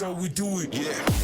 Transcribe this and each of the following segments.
That's how we do it. Yeah.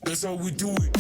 That's how we do it.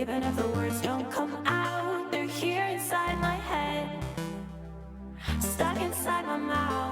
Even if the words don't come out, they're here inside my head, stuck inside my mouth.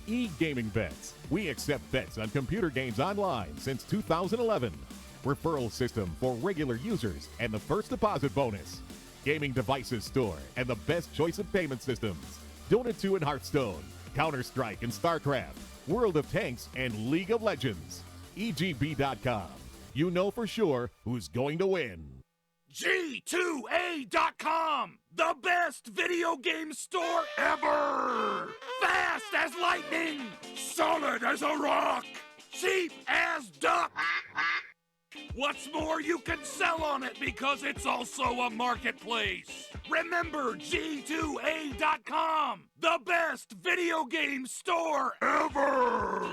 E-Gaming Bets. We accept bets on computer games online since 2011. Referral system for regular users and the first deposit bonus. Gaming devices store and the best choice of payment systems. Dota 2 and Hearthstone, Counter-Strike and StarCraft, World of Tanks and League of Legends. EGB.com. You know for sure who's going to win. G2A.com, the best video game store ever! Fast as lightning, solid as a rock, cheap as duck. What's more, you can sell on it because it's also a marketplace. Remember G2A.com, the best video game store ever!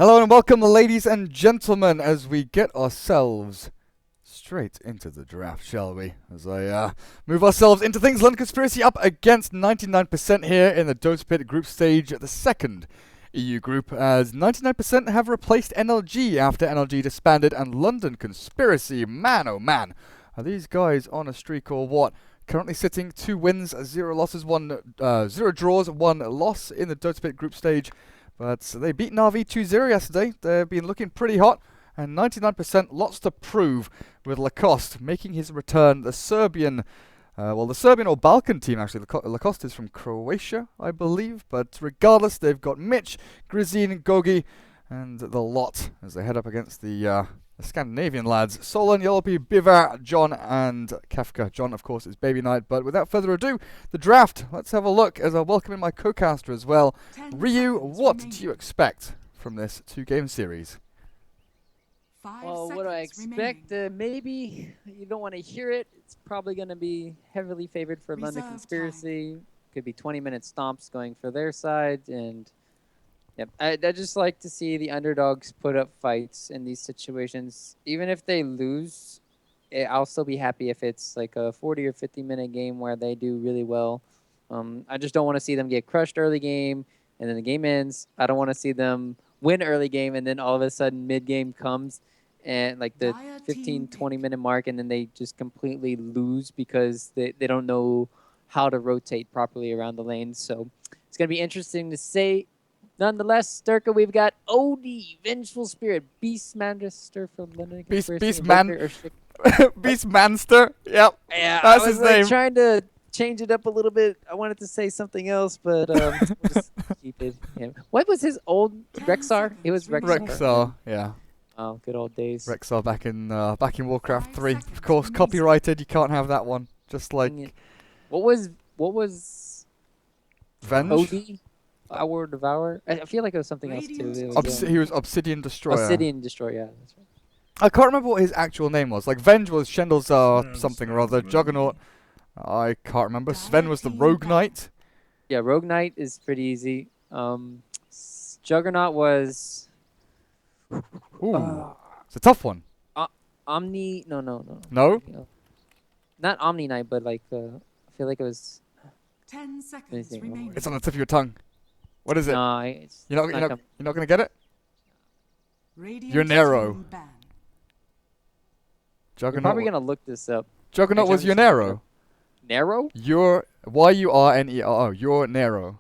Hello and welcome, ladies and gentlemen, as we get ourselves straight into the draft, shall we? As I move ourselves into things. London Conspiracy up against 99% here in the Dota Pit group stage, the second EU group, as 99% have replaced NLG after NLG disbanded, and London Conspiracy, man oh man, are these guys on a streak or what? currently sitting 2 wins, 0 losses, 0 draws, 1 loss in the Dota Pit group stage. But they beat Na'Vi 2-0 yesterday. They've been looking pretty hot, and 99%, lots to prove, with Lacoste making his return. The Serbian or Balkan team, actually. Lacoste is from Croatia, I believe. But regardless, they've got Mitch, Grizine, Gogi, and the lot as they head up against the Scandinavian lads. Solon, Yolopi, Bivar, John, and Kafka. John, of course, is Baby Knight. But without further ado, the draft. Let's have a look as I welcome in my co-caster as well. Ryu, what do you expect from this 2-game series? Well, what do I expect? Maybe you don't want to hear it. It's probably going to be heavily favored for London Conspiracy. Could be 20-minute stomps going for their side. And yep, I just like to see the underdogs put up fights in these situations. Even if they lose, I'll still be happy if it's like a 40 or 50-minute game where they do really well. I just don't want to see them get crushed early game, and then the game ends. I don't want to see them win early game, and then all of a sudden mid-game comes and like the 15, 20-minute mark, and then they just completely lose because they don't know how to rotate properly around the lanes. So it's going to be interesting to say. Nonetheless, Sturka, we've got OD, Vengeful Spirit, Beastmaster from London. Beastmanster. Yep. Yeah, that's I was his name. Trying to change it up a little bit. I wanted to say something else, but we'll just keep it. Yeah. What was his old Rexar? It was Rexar. Rexar, yeah. Oh, good old days. Rexar back in Warcraft 3. Of course, copyrighted. You can't have that one. Just like what was Venge? OD? Our Devourer? I feel like it was something else too. He was Obsidian Destroyer. Obsidian Destroyer, yeah, that's right. I can't remember what his actual name was. Like Venge was Shendel's something or other. Juggernaut, I can't remember. Sven was the Rogue Knight. Yeah, Rogue Knight is pretty easy. Juggernaut was. Ooh, it's a tough one. Omni? No. No? Not Omni Knight, but like I feel like it was. 10 seconds remaining. It's on the tip of your tongue. What is it? No, you're not gonna get it. You're Nero. Juggernaut. You're probably gonna look this up. Juggernaut was your Nero. Nero? You're Yurnero. You're Nero.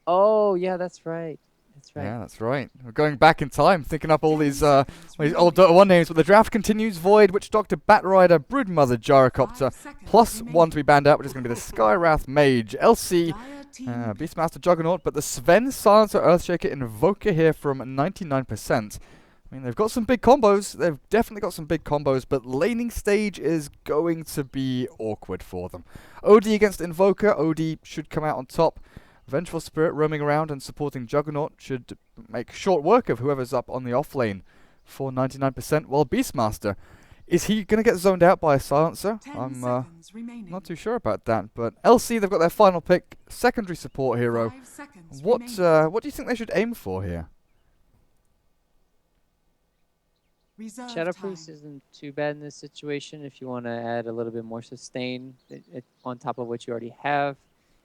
Oh, yeah, that's right. That's right. Yeah, that's right. We're going back in time, thinking up all these old Dota 1 names. But the draft continues. Void, Witch Doctor, Batrider, Broodmother, Gyrocopter, plus 1 to be banned out, which is going to be the Skywrath Mage, LC, Beastmaster, Juggernaut. But the Sven, Silencer, Earthshaker, Invoker here from 99%. I mean, they've got some big combos. They've definitely got some big combos, but laning stage is going to be awkward for them. OD against Invoker. OD should come out on top. Vengeful Spirit roaming around and supporting Juggernaut should make short work of whoever's up on the off lane for 99%. While Beastmaster, is he going to get zoned out by a Silencer? I'm not too sure about that. But LC, they've got their final pick, secondary support hero. What do you think they should aim for here? Shadow Priest isn't too bad in this situation if you want to add a little bit more sustain on top of what you already have.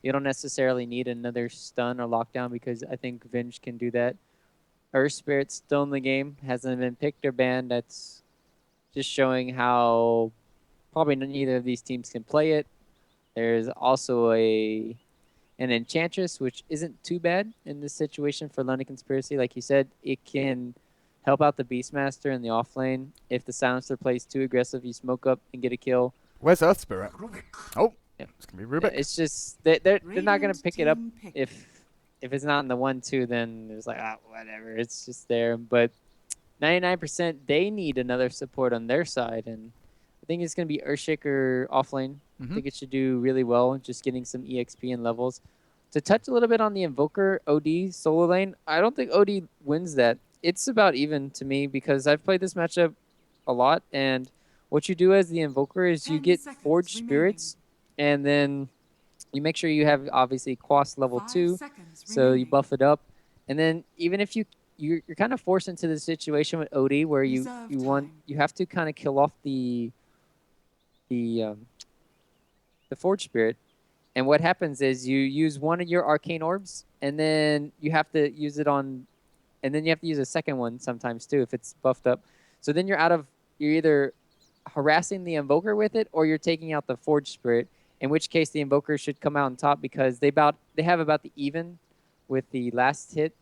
You don't necessarily need another stun or lockdown because I think Venge can do that. Earth Spirit's still in the game, hasn't been picked or banned. That's just showing how probably neither of these teams can play it. There's also an Enchantress, which isn't too bad in this situation for London Conspiracy. Like you said, it can help out the Beastmaster in the off lane. If the Silencer plays too aggressive, you smoke up and get a kill. Where's Earth Spirit? Oh, yeah, it's going to be Rubik. It's just, they're not going to pick it up. If it's not in the 1-2, then it's like, whatever. It's just there. But 99%, they need another support on their side. And I think it's going to be Earthshaker off lane. I think it should do really well, just getting some EXP and levels. To touch a little bit on the Invoker OD solo lane, I don't think OD wins that. It's about even to me because I've played this matchup a lot. And what you do as the Invoker is you get Forged Spirits, and then you make sure you have, obviously, Quas level 2, so you buff it up. And then even if you're kind of forced into the situation with OD where you have to kind of kill off the Forged Spirit. And what happens is you use one of your Arcane Orbs, and then you have to use it on... And then you have to use a second one sometimes, too, if it's buffed up. So then you're either harassing the Invoker with it, or you're taking out the Forge Spirit, in which case the Invoker should come out on top because they have about the even with the last hit,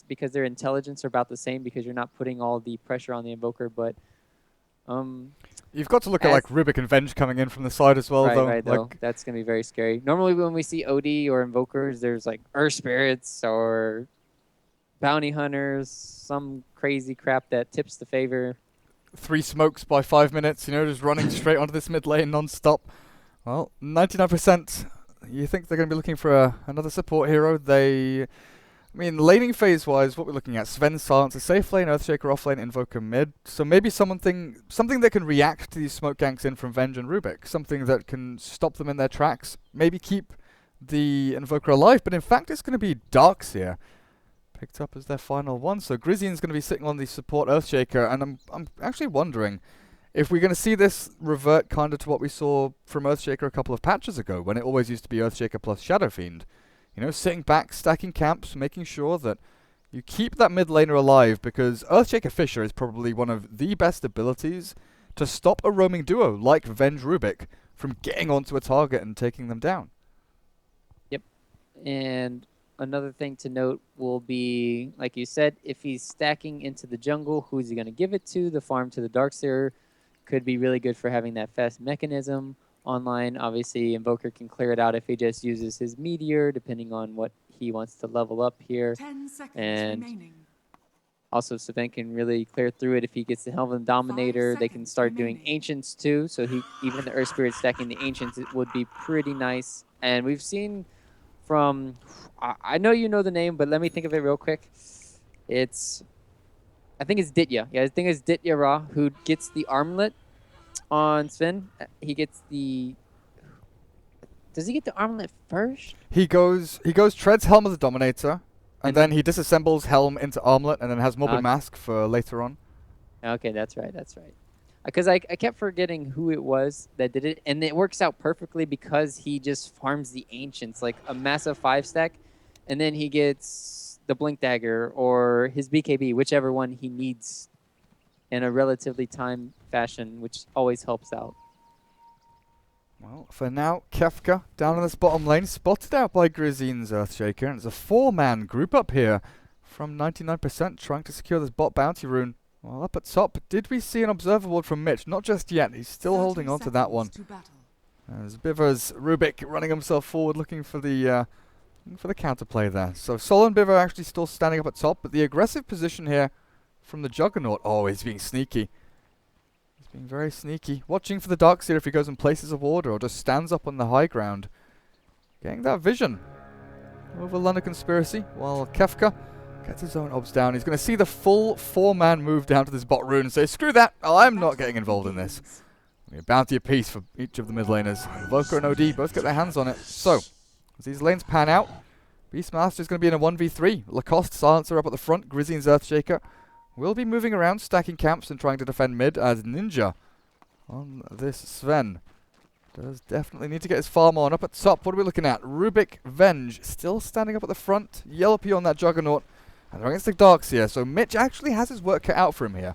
because their intelligence are about the same because you're not putting all the pressure on the Invoker. But you've got to look at like Rubik and Venge coming in from the side as well, though. Right, though. That's going to be very scary. Normally when we see OD or Invokers, there's like Earth Spirits or Bounty Hunters, some crazy crap that tips the favor. 3 smokes by 5 minutes, you know, just running straight onto this mid lane non-stop. Well, 99%. You think they're going to be looking for another support hero? I mean, laning phase-wise, what we're looking at, Sven Silence, a safe lane, Earthshaker off lane, Invoker mid. So maybe something that can react to these smoke ganks in from Venge and Rubik. Something that can stop them in their tracks. Maybe keep the Invoker alive, but in fact it's going to be Darkseer picked up as their final one. So Grizian's going to be sitting on the support Earthshaker, and I'm actually wondering if we're going to see this revert kind of to what we saw from Earthshaker a couple of patches ago, when it always used to be Earthshaker plus Shadow Fiend. You know, sitting back, stacking camps, making sure that you keep that mid laner alive, because Earthshaker Fissure is probably one of the best abilities to stop a roaming duo like Venge Rubik from getting onto a target and taking them down. Yep. And another thing to note will be, like you said, if he's stacking into the jungle, who's he going to give it to? The farm to the Darkseer could be really good for having that fast mechanism online. Obviously, Invoker can clear it out if he just uses his Meteor, depending on what he wants to level up here. 10 seconds and remaining. Also, Sven can really clear through it if he gets the Helm Dominator. They can start doing Ancients too, so even the Earth Spirit stacking the Ancients, it would be pretty nice. And we've seen from, I know you know the name, but let me think of it real quick. I think it's Ditya. Yeah, I think it's Ditya Ra who gets the armlet on Sven. He gets the... Does he get the armlet first? He goes treads Helm of the Dominator, and then he disassembles Helm into armlet, and then has Morbid Mask for later on. Okay, that's right. Because I kept forgetting who it was that did it, and it works out perfectly because he just farms the Ancients, like a massive 5-stack, and then he gets the Blink Dagger or his BKB, whichever one he needs in a relatively time fashion, which always helps out. Well, for now, Kefka down in this bottom lane, spotted out by Grizian's Earthshaker, and it's a 4-man group up here from 99% trying to secure this bot bounty rune. Well, up at top, did we see an observer ward from Mitch? Not just yet, he's still holding on to that one. As Biver's Rubik running himself forward, looking for the counterplay there. So Sol and Biver actually still standing up at top, but the aggressive position here from the Juggernaut. Oh, he's being sneaky. He's being very sneaky. Watching for the Darkseer if he goes and places a ward or just stands up on the high ground. Getting that vision over London Conspiracy, while Kefka gets his own obs down. He's going to see the full 4-man move down to this bot rune and say, screw that, I'm not getting involved in this. A bounty apiece for each of the mid laners. Invoker and OD both get their hands on it. So, as these lanes pan out, Beastmaster is going to be in a 1v3. Lacoste Silencer up at the front, Grizian's Earthshaker will be moving around, stacking camps and trying to defend mid, as Ninja on this Sven does definitely need to get his farm on. Up at top, what are we looking at? Rubik, Venge, still standing up at the front. Yellowpy on that Juggernaut. And they're against the Darkseer, so Mitch actually has his work cut out for him here.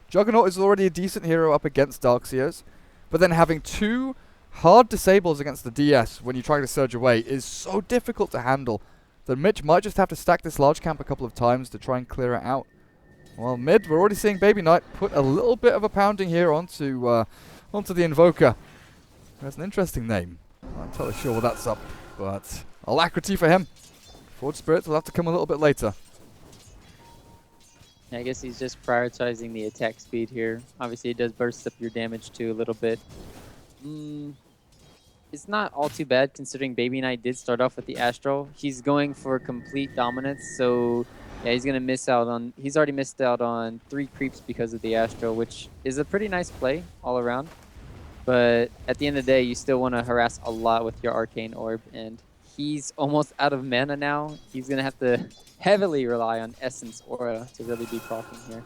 Juggernaut is already a decent hero up against Darkseers, but then having 2 hard disables against the DS when you try to surge away is so difficult to handle that Mitch might just have to stack this large camp a couple of times to try and clear it out. Well, mid, we're already seeing Baby Knight put a little bit of a pounding here onto the Invoker. That's an interesting name. I'm not entirely sure what that's up, but alacrity for him. Forge Spirits will have to come a little bit later. I guess he's just prioritizing the attack speed here. Obviously, it does burst up your damage too a little bit. It's not all too bad considering Baby Knight did start off with the Astral. He's going for complete dominance, so yeah, he's gonna miss out on. He's already missed out on 3 creeps because of the Astral, which is a pretty nice play all around. But at the end of the day, you still want to harass a lot with your Arcane Orb, and he's almost out of mana now. He's gonna have to heavily rely on Essence Aura to really be proccing here.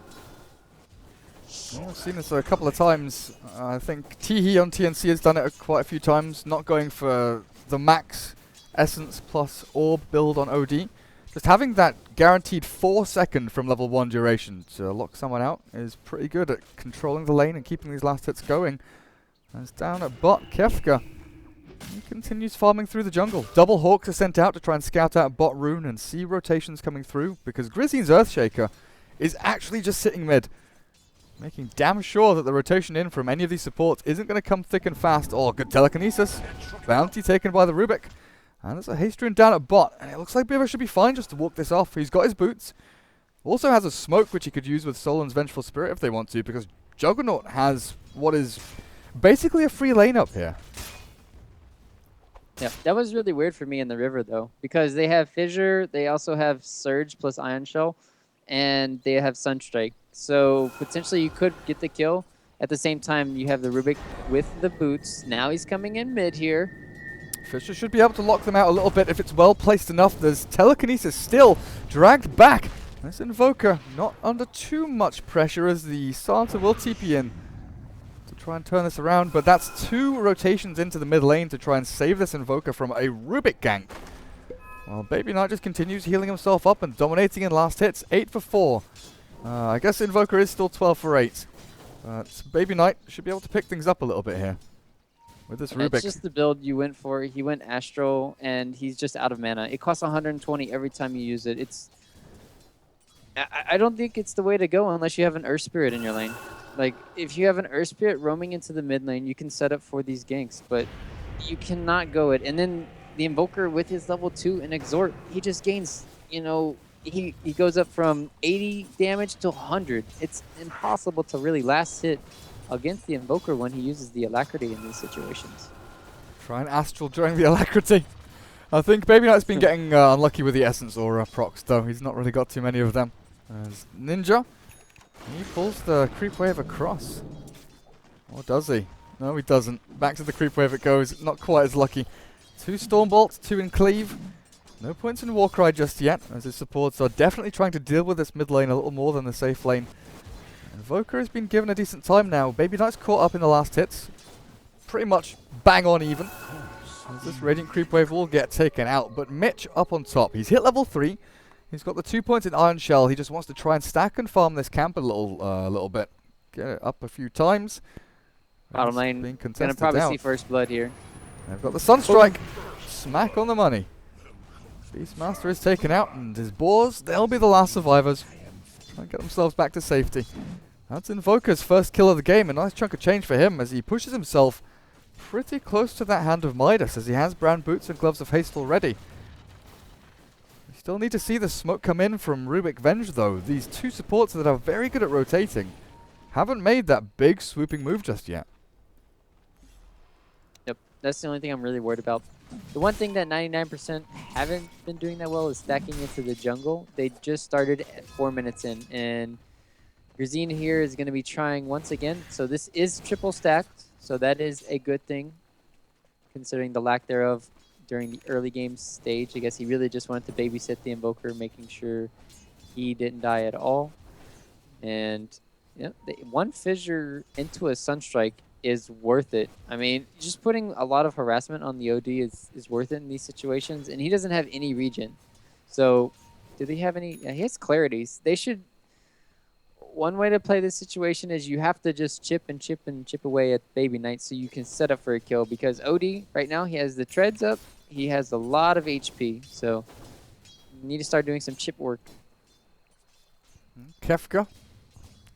Well, I've seen this a couple of times. I think Teehee on TNC has done it quite a few times, not going for the max Essence plus Orb build on OD. Just having that guaranteed 4-second from level 1 duration to lock someone out is pretty good at controlling the lane and keeping these last hits going. As down at bot, Kefka, he continues farming through the jungle. Double Hawks are sent out to try and scout out bot rune and see rotations coming through, because Grizzly's Earthshaker is actually just sitting mid, making damn sure that the rotation in from any of these supports isn't going to come thick and fast. Oh, good telekinesis. Bounty taken by the Rubik. And there's a haste rune down at bot, and it looks like Biver should be fine just to walk this off. He's got his boots. Also has a smoke which he could use with Solon's Vengeful Spirit if they want to, because Juggernaut has what is basically a free lane up here. Yeah, that was really weird for me in the river, though, because they have Fissure, they also have Surge plus Ion Shell, and they have Sunstrike. So potentially you could get the kill. At the same time, you have the Rubik with the boots. Now he's coming in mid here. Fisher should be able to lock them out a little bit if it's well placed enough. There's telekinesis still dragged back. This Invoker not under too much pressure as the Santa will TP in to try and turn this around, but that's 2 rotations into the mid lane to try and save this Invoker from a Rubik gank. Well, Baby Knight just continues healing himself up and dominating in last hits. 8 for 4. I guess Invoker is still 12 for 8. But Baby Knight should be able to pick things up a little bit here with this Rubik. It's just the build you went for. He went Astral, and he's just out of mana. It costs 120 every time you use it. I don't think it's the way to go unless you have an Earth Spirit in your lane. Like, if you have an Earth Spirit roaming into the mid lane, you can set up for these ganks, but you cannot go it. And then the Invoker with his level 2 and Exhort, he just gains, you know, he goes up from 80 damage to 100. It's impossible to really last hit against the Invoker when he uses the Alacrity in these situations. Try and Astral during the Alacrity. I think Baby Knight's been getting unlucky with the Essence Aura procs, though. He's not really got too many of them. As Ninja, he pulls the Creep Wave across. Or does he? No, he doesn't. Back to the Creep Wave it goes. Not quite as lucky. 2 Storm Bolts, 2 in Cleave. No points in Warcry just yet, as his supports are definitely trying to deal with this mid lane a little more than the safe lane. Invoker has been given a decent time now. Baby Knight's caught up in the last hits. Pretty much bang on even. As this Radiant Creep Wave will get taken out, but Mitch up on top. He's hit level 3. He's got the 2 points in Iron Shell. He just wants to try and stack and farm this camp a little bit. Get it up a few times. Bottom lane, gonna probably see first blood here. They've got the Sunstrike. Smack on the money. Beastmaster is taken out, and his boars, they'll be the last survivors. Try and get themselves back to safety. That's Invoker's first kill of the game. A nice chunk of change for him as he pushes himself pretty close to that Hand of Midas, as he has brown boots and gloves of haste already. We still need to see the smoke come in from Rubik Venge, though. These 2 supports that are very good at rotating haven't made that big swooping move just yet. Yep, that's the only thing I'm really worried about. The one thing that 99% haven't been doing that well is stacking into the jungle. They just started at 4 minutes in, and Grazine here is going to be trying once again. So this is triple stacked, so that is a good thing, considering the lack thereof during the early game stage. I guess he really just wanted to babysit the Invoker, making sure he didn't die at all. And yeah, one Fissure into a Sunstrike is worth it. I mean, just putting a lot of harassment on the OD is worth it in these situations, and he doesn't have any regen. So, do they have any? He has clarities. They should. One way to play this situation is you have to just chip and chip and chip away at Baby Knight so you can set up for a kill, because OD right now he has the treads up. He has a lot of HP, so you need to start doing some chip work. Kefka,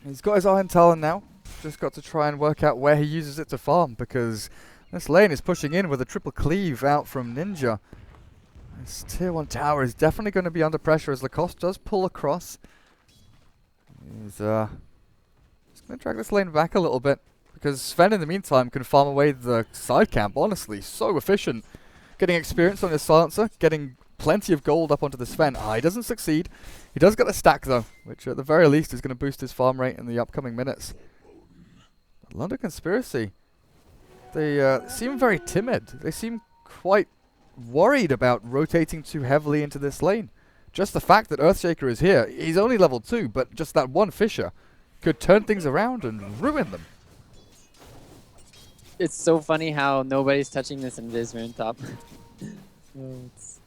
he's got his Iron Talon now. Just got to try and work out where he uses it to farm, because this lane is pushing in with a triple cleave out from Ninja. This tier 1 tower is definitely going to be under pressure as Lacoste does pull across. He's just going to drag this lane back a little bit, because Sven in the meantime can farm away the side camp, honestly. So efficient. Getting experience on his silencer, getting plenty of gold up onto the Sven. He doesn't succeed. He does get a stack though, which at the very least is going to boost his farm rate in the upcoming minutes. London Conspiracy, they seem very timid. They seem quite worried about rotating too heavily into this lane. Just the fact that Earthshaker is here, he's only level 2, but just that one Fissure could turn things around and ruin them. It's so funny how nobody's touching this in this rune top. It's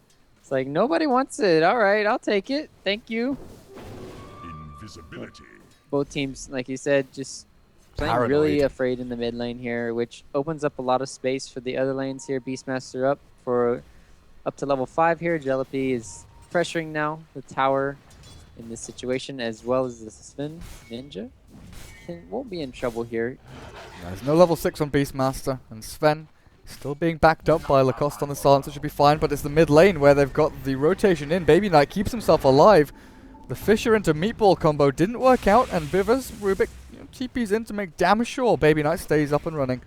like, nobody wants it. All right, I'll take it. Thank you. Invisibility. Both teams, like you said, just playing Paranoid. really afraid in the mid lane here, which opens up a lot of space for the other lanes here. Beastmaster up to level 5 here. Jealousy is pressuring now the tower in this situation, as well as the Sven Ninja. Won't be in trouble here. There's no level 6 on Beastmaster, and Sven still being backed up by Lacoste on the silence, it should be fine, but it's the mid lane where they've got the rotation in. Baby Knight keeps himself alive. The Fisher into Meatball combo didn't work out, and Bivers, Rubik, TP's in to make damn sure Baby Knight stays up and running.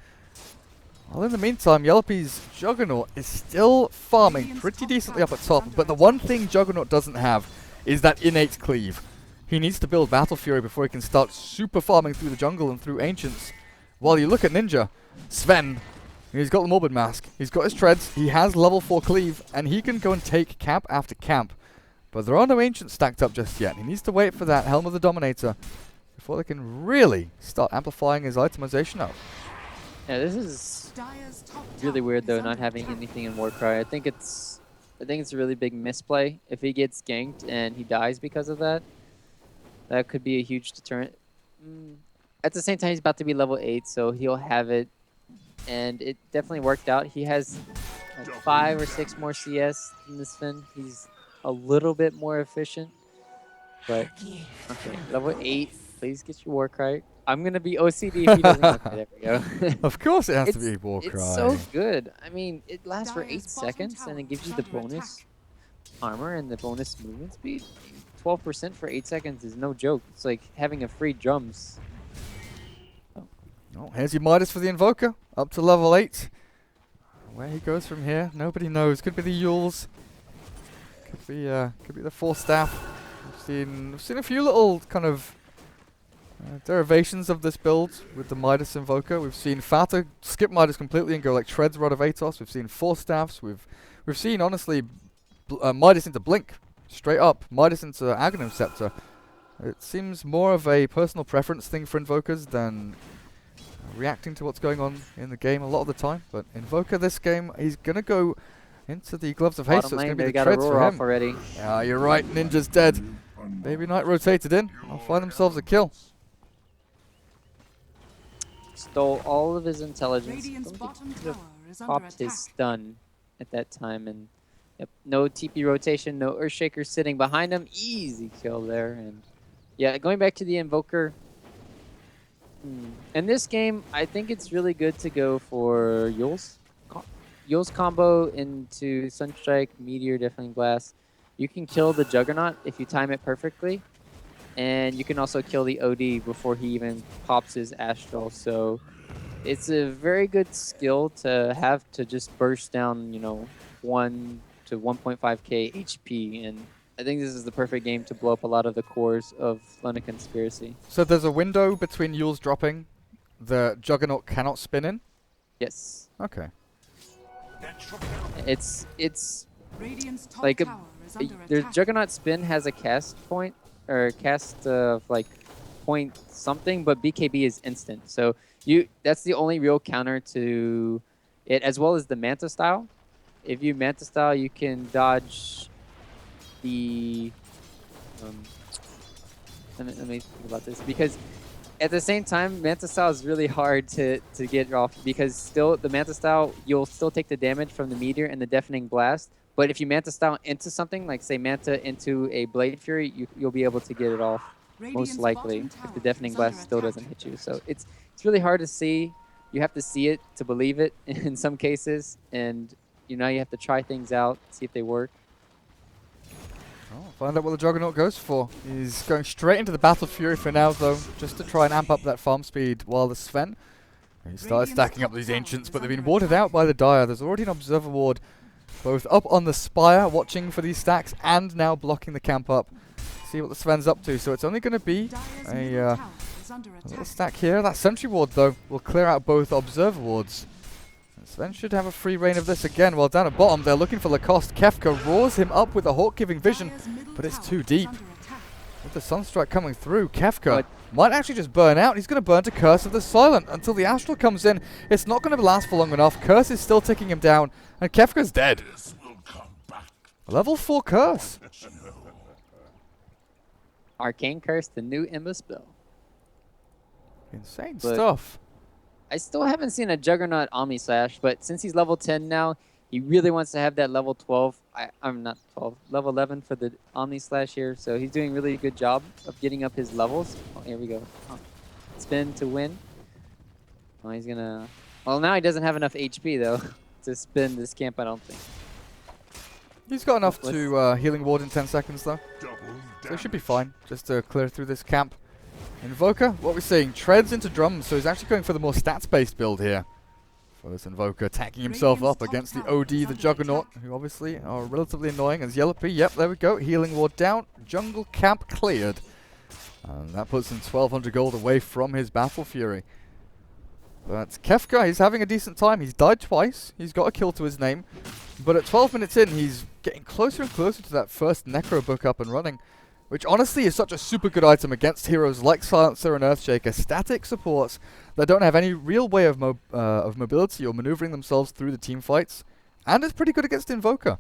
Well, in the meantime, Yelpy's Juggernaut is still farming pretty decently up at top, but the one thing Juggernaut doesn't have is that innate cleave. He needs to build Battle Fury before he can start super farming through the jungle and through Ancients. While you look at Ninja, Sven, he's got the Morbid Mask, he's got his treads, he has level 4 cleave, and he can go and take camp after camp. But there are no Ancients stacked up just yet. He needs to wait for that Helm of the Dominator before they can really start amplifying his itemization up. Yeah, this is really weird though, not having anything in Warcry. I think it's a really big misplay. If he gets ganked and he dies because of that, that could be a huge deterrent. At the same time, he's about to be level 8, so he'll have it. And it definitely worked out. He has like 5 or 6 more CS than this Finn. He's a little bit more efficient. But, okay, level 8. Please get your Warcry. I'm going to be OCD if he doesn't. Okay, there we go. Of course it has to be Warcry. It's so good. I mean, it lasts for 8 seconds, and it gives you the bonus armor and the bonus movement speed. 12% for 8 seconds is no joke. It's like having a free drums. Oh, here's your Midas for the Invoker, up to level 8. Where he goes from here, nobody knows. Could be the Yules. Could be the Force Staff. We've seen a few little kind of derivations of this build with the Midas Invoker. We've seen Fata skip Midas completely and go like Treads Rod of Atos. We've seen Force Staffs. We've seen honestly Midas into Blink, straight up. Midas into Aghanim Scepter. It seems more of a personal preference thing for Invokers than reacting to what's going on in the game a lot of the time. But Invoker this game, he's going to go into the Gloves of Haste, so it's going to be the Treads for him. Already. Yeah, you're right, Ninja's dead. Baby Knight rotated in. They'll find themselves a kill. Stole all of his intelligence. Popped his stun at that time. And yep, no TP rotation, no Earthshaker sitting behind him. Easy kill there. And yeah, going back to the Invoker. In this game, I think it's really good to go for Yules. Yules combo into Sunstrike, Meteor, Deafening Blast. You can kill the Juggernaut if you time it perfectly. And you can also kill the OD before he even pops his Astral. So it's a very good skill to have to just burst down, 1 to 1.5k HP. And I think this is the perfect game to blow up a lot of the cores of London Conspiracy. So there's a window between Yules dropping the Juggernaut cannot spin in? Yes. Okay. It's like the Juggernaut spin has a cast point, or cast of like point something, but BKB is instant. So that's the only real counter to it, as well as the Manta style. If you Manta style, you can dodge the let me think about this, because at the same time Manta style is really hard to get off, because still the Manta style, you'll still take the damage from the Meteor and the Deafening Blast, but if you Manta style into something like say Manta into a Blade Fury, you'll be able to get it off most likely if the Deafening Blast still doesn't hit you. So it's really hard to see. You have to see it to believe it in some cases, and you have to try things out, see if they work. Find out what the Juggernaut goes for. He's going straight into the Battle Fury for now, though, just to try and amp up that farm speed, while the Sven, he started stacking up these Ancients, but they've been warded out by the Dire. There's already an Observer Ward both up on the Spire, watching for these stacks, and now blocking the camp up. See what the Sven's up to. So it's only going to be a little stack here. That Sentry Ward, though, will clear out both Observer Wards. Sven should have a free reign of this again. While down at bottom, they're looking for Lacoste. Kefka roars him up with a Hawk-giving vision, but it's too deep. With the Sunstrike coming through, Kefka might actually just burn out. He's going to burn to Curse of the Silent until the Astral comes in. It's not going to last for long enough. Curse is still ticking him down, and Kefka's dead. Level 4 curse. Arcane Curse, the new Imba spell. Insane But stuff. I still haven't seen a Juggernaut Omni Slash, but since he's level 10 now, he really wants to have that level 12. I'm not 12, level 11 for the Omni Slash here. So he's doing a really good job of getting up his levels. Oh, here we go. Oh. Spin to win. Oh, he's gonna. Well, now he doesn't have enough HP though to spin this camp, I don't think. He's got enough to healing ward in 10 seconds though. So he should be fine just to clear through this camp. Invoker, what we're seeing, treads into drums, so he's actually going for the more stats-based build here. For this Invoker, attacking himself up against the OD, the Juggernaut, who obviously are relatively annoying as Yellow P. Yep, there we go. Healing ward down, jungle camp cleared. And that puts him 1,200 gold away from his Battle Fury. But Kefka, he's having a decent time. He's died twice. He's got a kill to his name. But at 12 minutes in, he's getting closer and closer to that first Necro book up and running. Which honestly is such a super good item against heroes like Silencer and Earthshaker, static supports that don't have any real way of mobility or maneuvering themselves through the team fights. And it's pretty good against Invoker.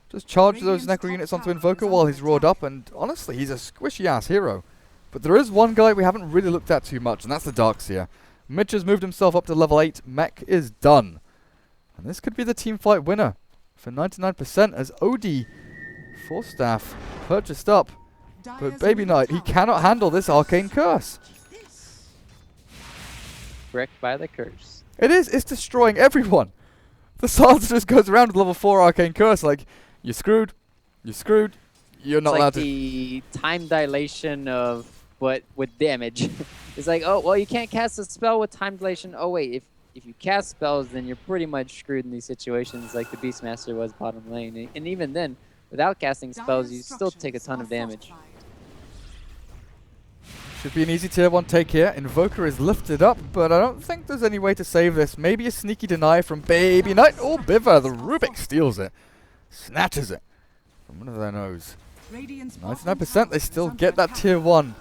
Just charge those Necro units onto Invoker while he's roared up, and honestly, he's a squishy-ass hero. But there is one guy we haven't really looked at too much, and that's the Darkseer. Mitch has moved himself up to level 8, Mech is done. And this could be the team fight winner for 99% as OD, Forstaff, purchased up. But Baby Knight, he cannot handle this Arcane Curse. Wrecked by the curse. It is. It's destroying everyone. The Silencer just goes around with level 4 Arcane Curse like, you're screwed. You're screwed. You're not allowed to. It's like the time dilation of what with damage. It's like, oh, well, you can't cast a spell with time dilation. Oh, wait, if you cast spells, then you're pretty much screwed in these situations like the Beastmaster was bottom lane. And even then, without casting spells, you still take a ton of damage. Should be an easy tier 1 take here. Invoker is lifted up, but I don't think there's any way to save this. Maybe a sneaky deny from Baby Knight. Oh, Biver, the Rubik steals it. Snatches it from under their nose. 99%, they still get that tier 1.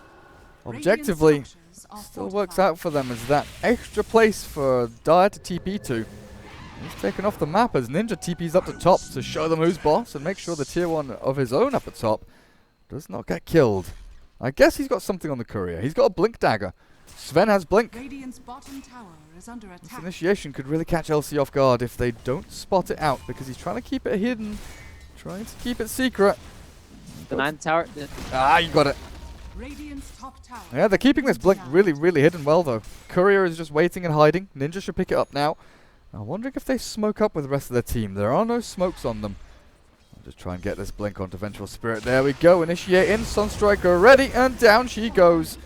Objectively, still works out for them as that extra place for Dire to TP to. He's taken off the map as Ninja TP's up the top to show them who's boss and make sure the tier 1 of his own up the top does not get killed. I guess he's got something on the courier. He's got a Blink Dagger. Sven has Blink. This initiation could really catch LC off guard if they don't spot it out because he's trying to keep it hidden, trying to keep it secret. The 9th tower. Ah, you got it. Yeah, they're keeping this Blink really, really hidden well though. Courier is just waiting and hiding. Ninja should pick it up now. I'm wondering if they smoke up with the rest of their team. There are no smokes on them. I'll just try and get this Blink onto Vengeful Spirit. There we go. Initiate in. Sunstriker ready. And down she goes.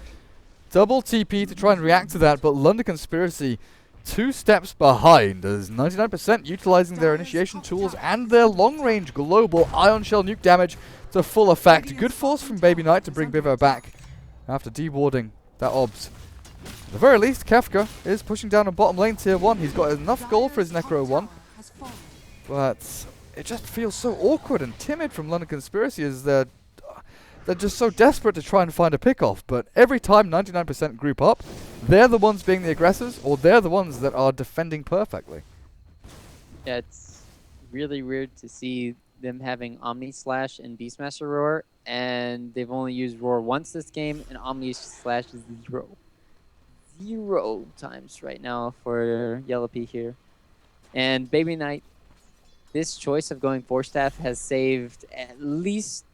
Double TP to try and react to that. But London Conspiracy 2 steps behind as 99% utilizing their initiation tools and their long-range global Ion Shell nuke damage to full effect. Good force from Baby Knight to bring Bivo back after dewarding that obs. At the very least, Kefka is pushing down a bottom lane tier 1. He's got enough gold for his Necro 1. But it just feels so awkward and timid from London Conspiracy as they're just so desperate to try and find a pick-off. But every time 99% group up, they're the ones being the aggressors, or they're the ones that are defending perfectly. Yeah, it's really weird to see them having Omni Slash and Beastmaster Roar, and they've only used Roar once this game, and Omni Slash is 0 times right now for Yellow P here. And Baby Knight, this choice of going Forstaff has saved at least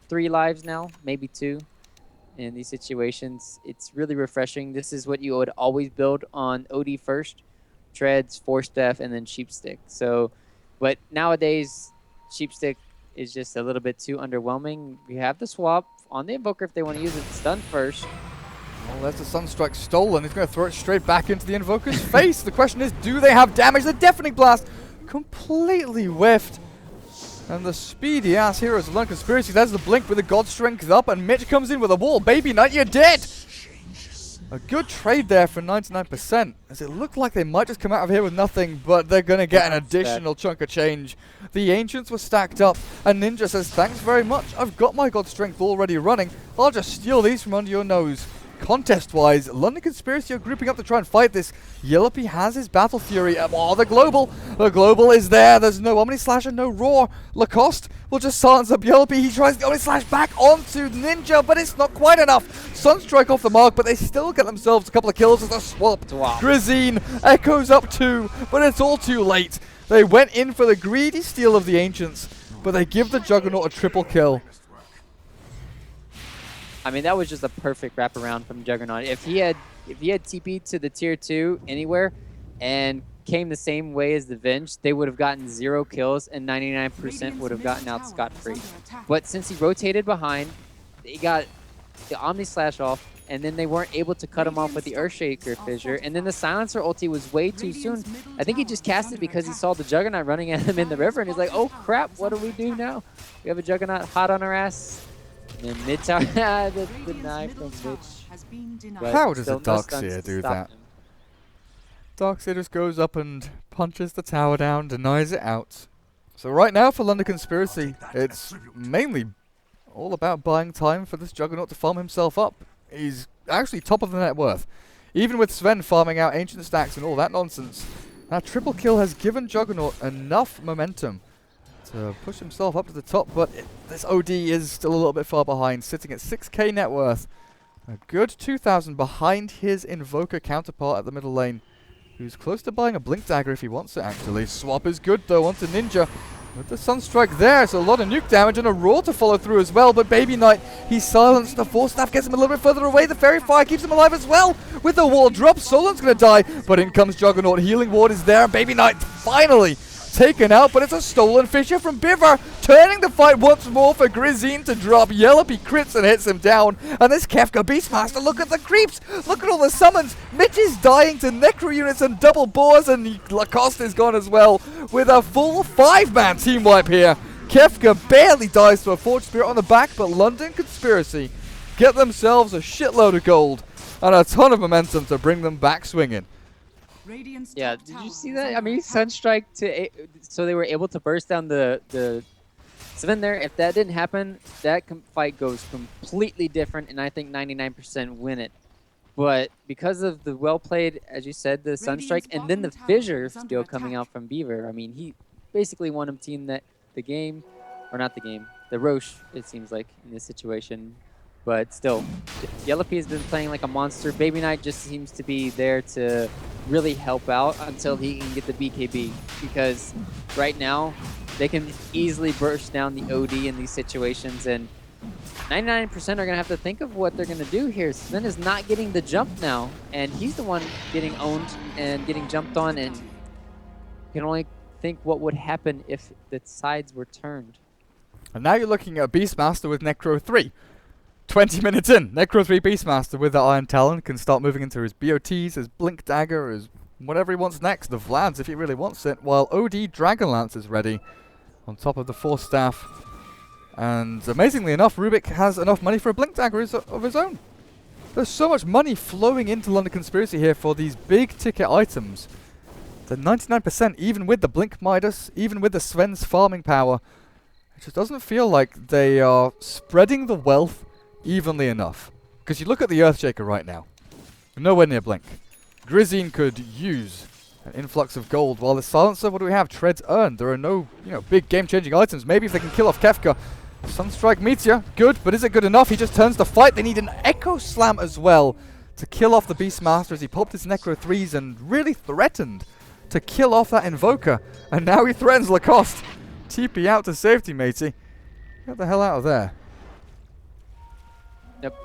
3 lives now, maybe 2 in these situations. It's really refreshing. This is what you would always build on OD first. Treads, Forstaff, and then Sheepstick. So, but nowadays, Sheepstick is just a little bit too underwhelming. We have the swap on the Invoker if they want to use it. Stun first. Well, there's the Sunstrike stolen. He's going to throw it straight back into the Invoker's face. The question is, do they have damage? The Deafening Blast completely whiffed. And the speedy ass heroes of London Conspiracy. There's the Blink with the God Strength up, and Mitch comes in with a wall. Baby Knight, you're dead! A good trade there for 99%, as it looked like they might just come out of here with nothing, but they're going to get an additional chunk of change. The Ancients were stacked up, and Ninja says, thanks very much, I've got my God Strength already running, I'll just steal these from under your nose. contest-wise, London Conspiracy are grouping up to try and fight this. Yellowpy has his Battle Fury. Oh, the Global is there. There's no Omni Slash and no Roar. Lacoste will just silence up Yellowpy. He tries the Omni Slash back onto Ninja, but it's not quite enough. Sunstrike off the mark, but they still get themselves a couple of kills as a swap. Grizine echoes up 2, but it's all too late. They went in for the greedy steal of the Ancients, but they give the Juggernaut a triple kill. I mean, that was just a perfect wraparound from Juggernaut. If he had TP'd to the tier 2 anywhere and came the same way as the Venge, they would have gotten 0 kills and 99% would have gotten out scot-free. But since he rotated behind, he got the Omni Slash off, and then they weren't able to cut him off with the Earthshaker Fissure, and then the Silencer ulti was way too soon. I think he just cast it because he saw the Juggernaut running at him in the river, and he's like, oh crap, what do we do now? We have a Juggernaut hot on our ass. And then mid tower, the deny from Mitch. How does a Darkseer do that? Darkseer just goes up and punches the tower down, denies it out. So right now for London Conspiracy, it's mainly all about buying time for this Juggernaut to farm himself up. He's actually top of the net worth. Even with Sven farming out ancient stacks and all that nonsense, that triple kill has given Juggernaut enough momentum to push himself up to the top, but this OD is still a little bit far behind, sitting at 6k net worth. A good 2,000 behind his Invoker counterpart at the middle lane, who's close to buying a Blink Dagger if he wants it, actually. Swap is good, though, onto Ninja. With the Sunstrike there, so a lot of nuke damage and a Roar to follow through as well, but Baby Knight, he's silenced. The Force Staff gets him a little bit further away. The Fairy Fire keeps him alive as well. With the wall drop, Solon's going to die, but in comes Juggernaut. Healing Ward is there, and Baby Knight finally taken out, but it's a stolen Fissure from Biver, turning the fight once more for Grizine to drop. Yellowpy crits and hits him down, and this Kefka Beastmaster, look at the creeps, look at all the summons. Mitch is dying to Necro units and double boars, and Lacoste is gone as well, with a full 5-man team wipe here. Kefka barely dies to a Forge Spirit on the back, but London Conspiracy get themselves a shitload of gold and a ton of momentum to bring them back swinging. Yeah, did you see that? I mean, Sunstrike so they were able to burst down the Sven there. If that didn't happen, that fight goes completely different, and I think 99% win it. But because of the well-played, as you said, the Sunstrike, and then the Fissure still coming out from Beaver, I mean, he basically won him the game, or not the game, the Roche, it seems like, in this situation. But still, Yellowpy has been playing like a monster. Baby Knight just seems to be there to really help out until he can get the BKB. Because right now, they can easily burst down the OD in these situations. And 99% are going to have to think of what they're going to do here. Sven is not getting the jump now. And he's the one getting owned and getting jumped on. And you can only think what would happen if the sides were turned. And now you're looking at Beastmaster with Necro 3. 20 minutes in, Necro 3 Beastmaster with the Iron Talon can start moving into his BOTs, his Blink Dagger, his whatever he wants next, the Vlads if he really wants it, while OD Dragonlance is ready on top of the Force Staff. And amazingly enough, Rubik has enough money for a Blink Dagger of his own. There's so much money flowing into London Conspiracy here for these big ticket items. The 99%, even with the Blink Midas, even with the Sven's farming power, it just doesn't feel like they are spreading the wealth evenly enough. Because you look at the Earthshaker right now, nowhere near Blink. Grizine could use an influx of gold, while the Silencer, what do we have? Treads earned. There are no, big game-changing items. Maybe if they can kill off Kefka. Sunstrike Meteor, good, but is it good enough? He just turns the fight. They need an Echo Slam as well to kill off the Beastmaster as he popped his Necro 3s and really threatened to kill off that Invoker. And now he threatens Lacoste. TP out to safety, matey. Get the hell out of there. Yep.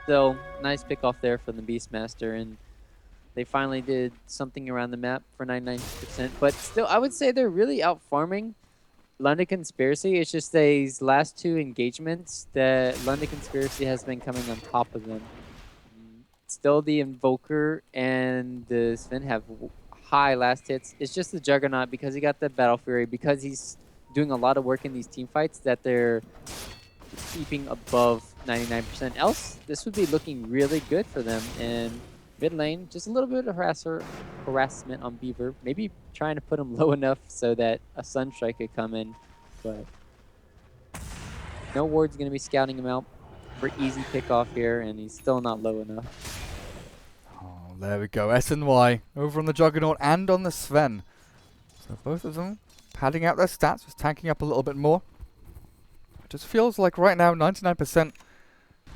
Still, nice pick off there from the Beastmaster, and they finally did something around the map for 99%. But still, I would say they're really out farming London Conspiracy. It's just these last two engagements that London Conspiracy has been coming on top of them. Still, the Invoker and the Sven have high last hits. It's just the Juggernaut, because he got the Battle Fury, because he's doing a lot of work in these team fights, that they're keeping above 99%. Else, this would be looking really good for them. And mid lane, just a little bit of harassment on Beaver. Maybe trying to put him low enough so that a Sunstrike could come in. But no ward's going to be scouting him out. for easy pickoff here, and he's still not low enough. Oh, there we go. S&Y over on the Juggernaut and on the Sven. So both of them padding out their stats, just tanking up a little bit more. It just feels like right now, 99%,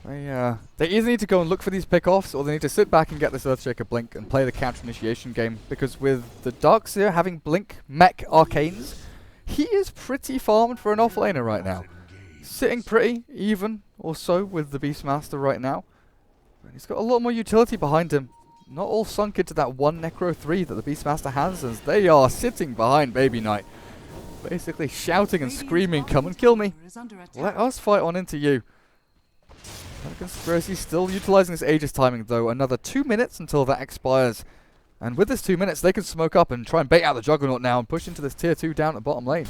they either need to go and look for these pickoffs, or they need to sit back and get this Earthshaker Blink and play the counter initiation game. Because with the Darkseer having Blink Mech Arcanes, he is pretty farmed for an offlaner right now. Sitting pretty even or so with the Beastmaster right now. And he's got a lot more utility behind him. Not all sunk into that one Necro 3 that the Beastmaster has, as they are sitting behind Baby Knight. Basically shouting and screaming, come and kill me. Let us fight on into you. Conspiracy still utilizing this Aegis timing though. Another 2 minutes until that expires. And with this 2 minutes, they can smoke up and try and bait out the Juggernaut now and push into this tier 2 down at bottom lane.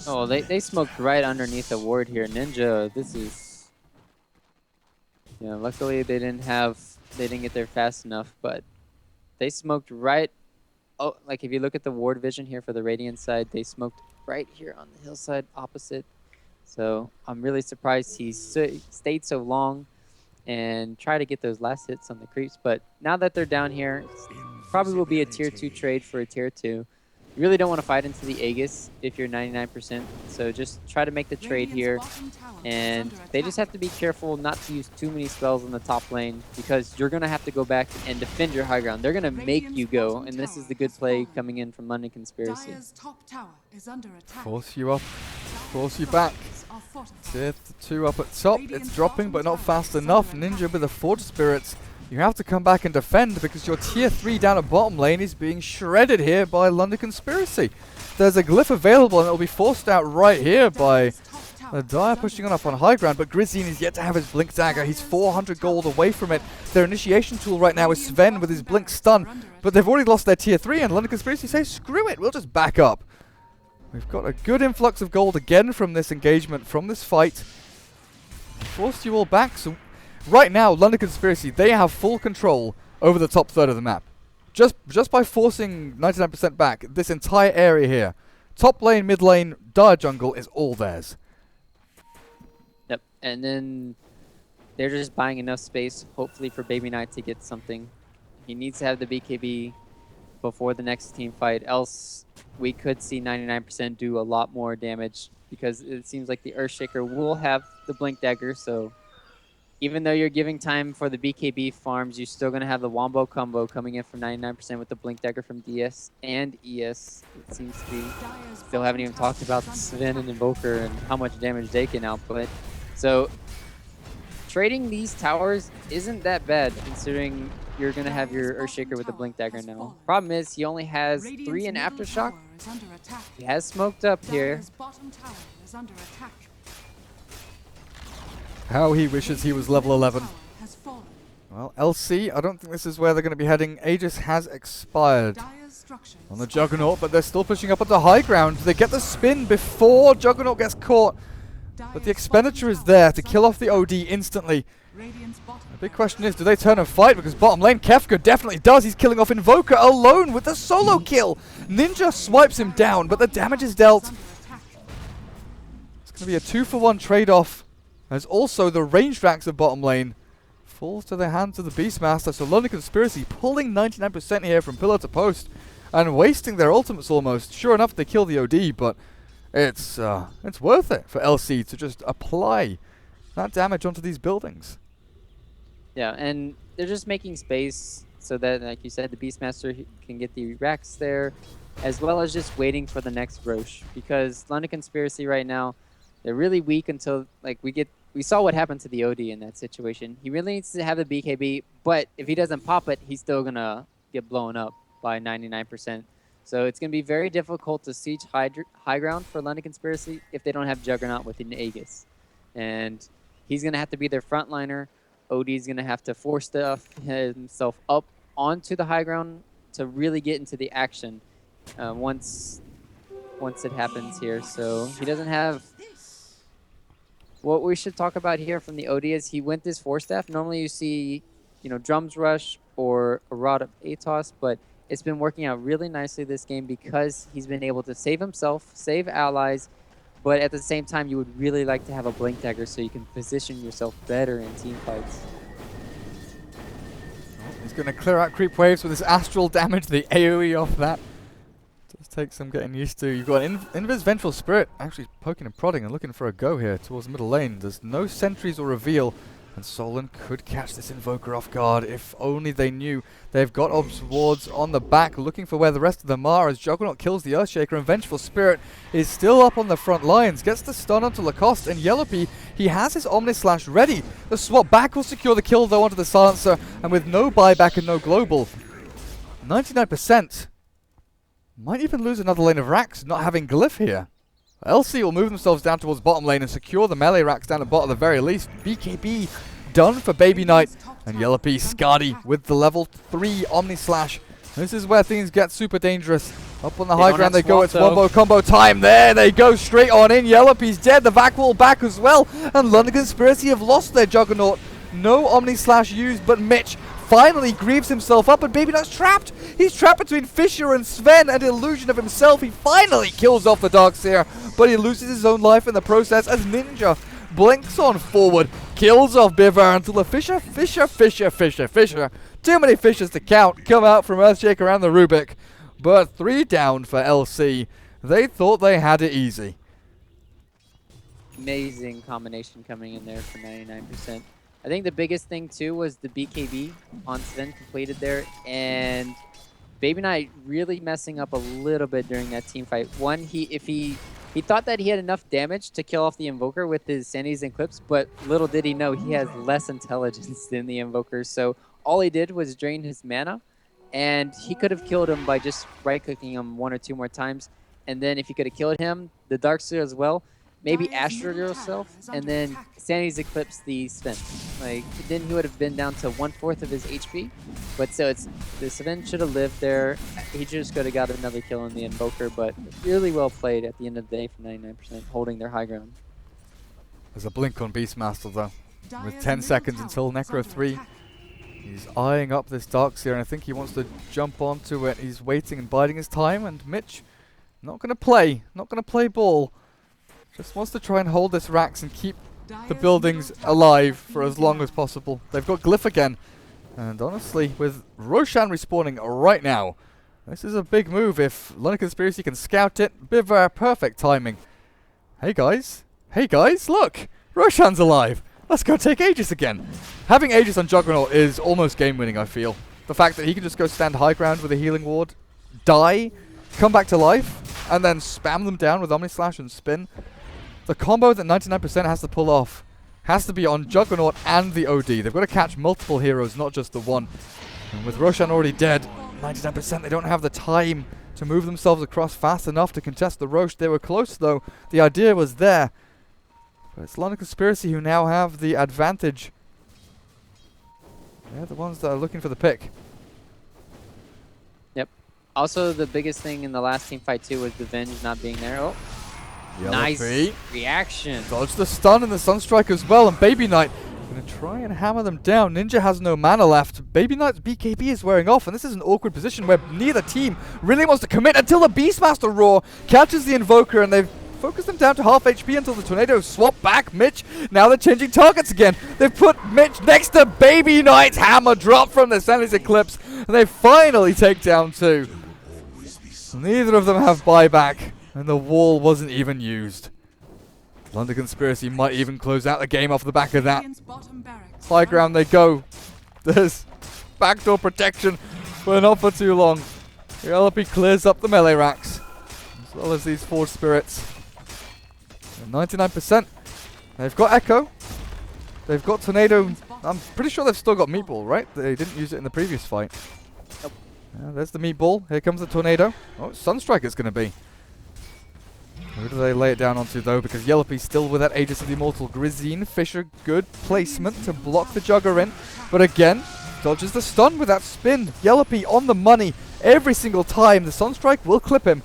Oh, they smoked right underneath the ward here. Ninja, this is... Yeah, luckily they didn't get there fast enough, but they smoked right... Oh, like if you look at the ward vision here for the Radiant side, they smoked right here on the hillside opposite. So I'm really surprised he stayed so long and tried to get those last hits on the creeps. But now that they're down here, probably will be a tier 2 trade for a tier 2. You really don't want to fight into the Aegis if you're 99%. So just try to make the trade here. And they just have to be careful not to use too many spells in the top lane, because you're going to have to go back and defend your high ground. They're going to make you go. And this is the good play coming in from London Conspiracy. Force you up. Force you back. Tier 2 up at top. It's dropping, but not fast enough. Ninja with the Forge Spirits. You have to come back and defend, because your tier 3 down at bottom lane is being shredded here by London Conspiracy. There's a glyph available, and it'll be forced out right here by the Dire pushing on up on high ground. But Grizzine is yet to have his Blink Dagger. He's 400 gold away from it. Their initiation tool right now is Sven with his Blink Stun. But they've already lost their tier 3, and London Conspiracy say, screw it, we'll just back up. We've got a good influx of gold again from this engagement, from this fight. Forced you all back, so right now, London Conspiracy, they have full control over the top third of the map. Just by forcing 99% back, this entire area here, top lane, mid lane, Dire jungle is all theirs. Yep, and then they're just buying enough space, hopefully for Baby Knight to get something. He needs to have the BKB before the next team fight, else we could see 99% do a lot more damage, because it seems like the Earthshaker will have the Blink Dagger, so even though you're giving time for the BKB farms, you're still going to have the Wombo combo coming in from 99% with the Blink Dagger from DS and ES. It seems to be. Still haven't even talked about Sven and Invoker and how much damage they can output. So trading these towers isn't that bad, considering you're going to have your Earthshaker with the Blink Dagger now. Problem is, he only has 3 in Aftershock. He has smoked up here. How he wishes he was level 11. Well, LC, I don't think this is where they're going to be heading. Aegis has expired on the Juggernaut, but they're still pushing up at the high ground. They get the spin before Juggernaut gets caught, but the expenditure is there to kill off the OD instantly. The big question is, do they turn and fight? Because bottom lane, Kefka definitely does. He's killing off Invoker alone with the solo kill. Ninja swipes him down, but the damage is dealt. It's going to be a 2-for-1 trade-off, as also the ranged racks of bottom lane falls to the hands of the Beastmaster. So London Conspiracy pulling 99% here from pillar to post and wasting their ultimates almost. Sure enough, they kill the OD, but it's worth it for LC to just apply that damage onto these buildings. Yeah, and they're just making space so that, like you said, the Beastmaster can get the racks there, as well as just waiting for the next Roche. Because London Conspiracy right now, they're really weak until, like, we saw what happened to the OD in that situation. He really needs to have the BKB, but if he doesn't pop it, he's still going to get blown up by 99%. So it's going to be very difficult to siege high ground for London Conspiracy if they don't have Juggernaut with an Aegis. And he's going to have to be their frontliner. OD's going to have to force himself up onto the high ground to really get into the action once it happens here. So he doesn't have... What we should talk about here from the OD is he went this 4-staff. Normally you see, Drums Rush or a Rod of Atos, but it's been working out really nicely this game because he's been able to save himself, save allies, but at the same time, you would really like to have a Blink Dagger so you can position yourself better in team fights. He's going to clear out creep waves with his astral damage, the AoE off that. Does take some getting used to. You've got Invis Vengeful Spirit actually poking and prodding and looking for a go here towards the middle lane. There's no sentries or reveal, and Solon could catch this Invoker off guard if only they knew. They've got Obs Wards on the back looking for where the rest of them are as Juggernaut kills the Earthshaker, and Vengeful Spirit is still up on the front lines. Gets the stun onto Lacoste, and Yellowpea, he has his Omnislash ready. The swap back will secure the kill though onto the Silencer, and with no buyback and no global, 99%. Might even lose another lane of racks not having Glyph here. LC will move themselves down towards bottom lane and secure the melee racks down at bottom at the very least. BKB done for Baby Knight, and Yellowpea Scardy with the level 3 Omnislash. This is where things get super dangerous. Up on the high ground they go, it's wombo combo time. There they go, straight on in. Yellowpea's dead, the Vac Wall back as well, and London Conspiracy have lost their Juggernaut. No Omnislash used, but Mitch finally grieves himself up, and Baby Knight's trapped. He's trapped between Fisher and Sven, an illusion of himself. He finally kills off the Darkseer, but he loses his own life in the process as Ninja blinks on forward, kills off Bivar until the Fisher. Too many fishes to count come out from Earthshaker and the Rubik, but 3 down for LC. They thought they had it easy. Amazing combination coming in there for 99%. I think the biggest thing too was the BKB on Sven completed there, and Baby Knight really messing up a little bit during that team fight. One, he thought that he had enough damage to kill off the Invoker with his Sandies and Clips, but little did he know he has less intelligence than the Invoker. So all he did was drain his mana, and he could have killed him by just right-clicking him 1 or 2 more times. And then if he could have killed him, the Darkseer as well, maybe Astral yourself, and then Sandy's Eclipse the Sven. Like, then he would have been down to 1/4 of his HP. But so it's the Sven should have lived there. He just could have got another kill on the Invoker, but really well played at the end of the day for 99%, holding their high ground. There's a blink on Beastmaster though, with 10 seconds until Necro 3. He's eyeing up this Darkseer, and I think he wants to jump onto it. He's waiting and biding his time, and Mitch not going to play ball. Just wants to try and hold this Rax and keep the buildings alive for as long as possible. They've got Glyph again. And honestly, with Roshan respawning right now, this is a big move. If London Conspiracy can scout it, Bivar, perfect timing. Hey guys, look! Roshan's alive! Let's go take Aegis again. Having Aegis on Juggernaut is almost game-winning, I feel. The fact that he can just go stand high ground with a healing ward, die, come back to life, and then spam them down with Omnislash and Spin. The combo that 99% has to pull off has to be on Juggernaut and the OD. They've got to catch multiple heroes, not just the one. And with Roshan already dead, 99% they don't have the time to move themselves across fast enough to contest the Roche. They were close though. The idea was there. But it's London Conspiracy who now have the advantage. They're the ones that are looking for the pick. Yep. Also, the biggest thing in the last team fight too was the Venge not being there. Oh. Nice reaction. Dodge the stun and the Sunstrike as well, and Baby Knight gonna try and hammer them down. Ninja has no mana left. Baby Knight's BKB is wearing off, and this is an awkward position where neither team really wants to commit until the Beastmaster Roar catches the Invoker, and they've focused them down to half HP until the Tornado swap back Mitch. Now they're changing targets again. They've put Mitch next to Baby Knight's hammer drop from the Sandy's Eclipse, and they finally take down 2. Neither of them have buyback. And the wall wasn't even used. London Conspiracy might even close out the game off the back of that. High ground they go. There's backdoor protection, but not for too long. The LP clears up the melee racks, as well as these Forge Spirits. And 99%. They've got Echo. They've got Tornado. I'm pretty sure they've still got Meatball, right? They didn't use it in the previous fight. Nope. There's the Meatball. Here comes the Tornado. Oh, Sunstrike it's going to be. Who do they lay it down onto though? Because Yellowpea's still with that Aegis of the Immortal. Grizine, Fisher, good placement to block the Jugger in. But again, dodges the stun with that spin. Yellowpea on the money every single time. The Sunstrike will clip him.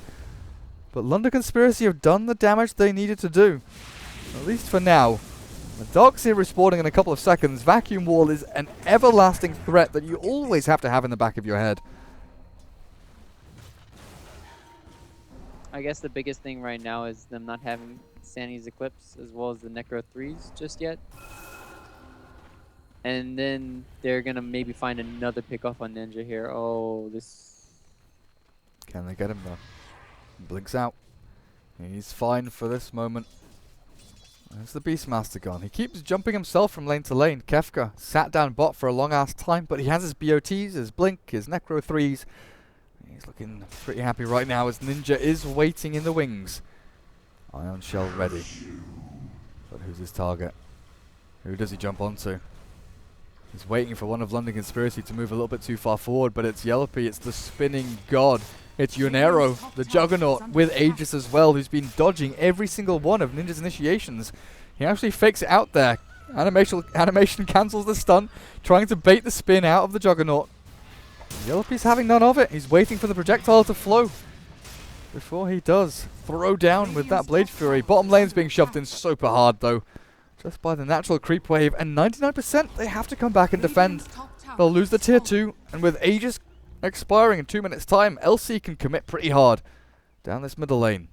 But London Conspiracy have done the damage they needed to do. At least for now. The Darkseer respawning in a couple of seconds. Vacuum Wall is an everlasting threat that you always have to have in the back of your head. I guess the biggest thing right now is them not having Sandy's Eclipse as well as the Necro 3s just yet. And then they're going to maybe find another pickoff on Ninja here. Oh, this... Can they get him though? Blinks out. He's fine for this moment. There's the Beastmaster gone. He keeps jumping himself from lane to lane. Kefka sat down bot for a long ass time, but he has his BOTs, his Blink, his Necro 3s. He's looking pretty happy right now as Ninja is waiting in the wings. Ion Shell ready. But who's his target? Who does he jump onto? He's waiting for one of London Conspiracy to move a little bit too far forward, but it's Yellowpy, it's the spinning god. It's Yunero, the Juggernaut, with Aegis as well, who's been dodging every single one of Ninja's initiations. He actually fakes it out there. Animation cancels the stun, trying to bait the spin out of the Juggernaut. Yellowpy's having none of it. He's waiting for the projectile to flow before he does throw down with that Blade Fury. Bottom lane's being shoved in super hard though, just by the natural creep wave, and 99% they have to come back and defend. They'll lose the tier 2, and with Aegis expiring in 2 minutes time, LC can commit pretty hard down this middle lane.